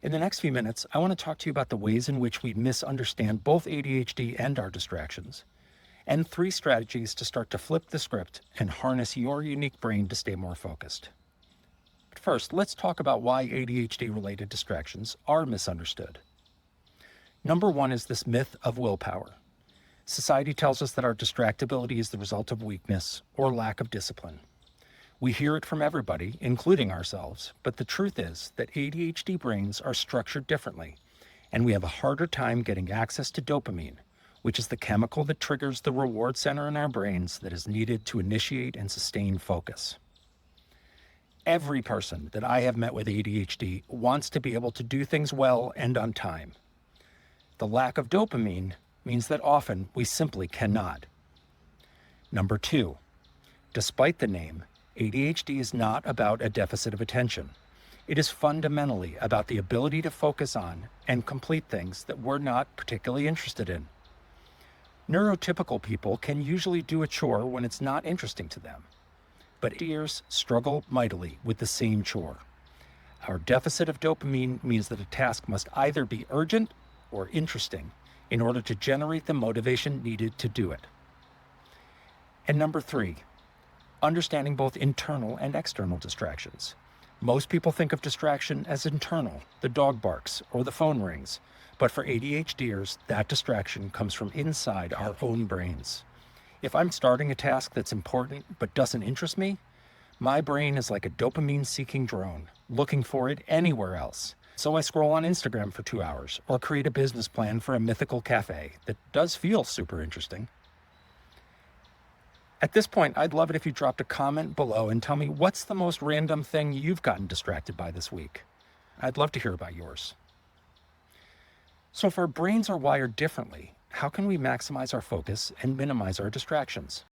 In the next few minutes, I want to talk to you about the ways in which we misunderstand both ADHD and our distractions, and 3 strategies to start to flip the script and harness your unique brain to stay more focused. But first, let's talk about why ADHD-related distractions are misunderstood. Number 1 is this myth of willpower. Society tells us that our distractibility is the result of weakness or lack of discipline. We hear it from everybody, including ourselves, but the truth is that ADHD brains are structured differently, and we have a harder time getting access to dopamine, which is the chemical that triggers the reward center in our brains that is needed to initiate and sustain focus. Every person that I have met with ADHD wants to be able to do things well and on time. The lack of dopamine means that often we simply cannot. Number 2, despite the name, ADHD is not about a deficit of attention. It is fundamentally about the ability to focus on and complete things that we're not particularly interested in. Neurotypical people can usually do a chore when it's not interesting to them, but ADHDers struggle mightily with the same chore. Our deficit of dopamine means that a task must either be urgent or interesting in order to generate the motivation needed to do it. And number 3, understanding both internal and external distractions. Most people think of distraction as internal, the dog barks or the phone rings, but for ADHDers, that distraction comes from inside our own brains. If I'm starting a task that's important but doesn't interest me, my brain is like a dopamine-seeking drone, looking for it anywhere else. So I scroll on Instagram for 2 hours or create a business plan for a mythical cafe that does feel super interesting. At this point, I'd love it if you dropped a comment below and tell me what's the most random thing you've gotten distracted by this week. I'd love to hear about yours. So if our brains are wired differently, how can we maximize our focus and minimize our distractions?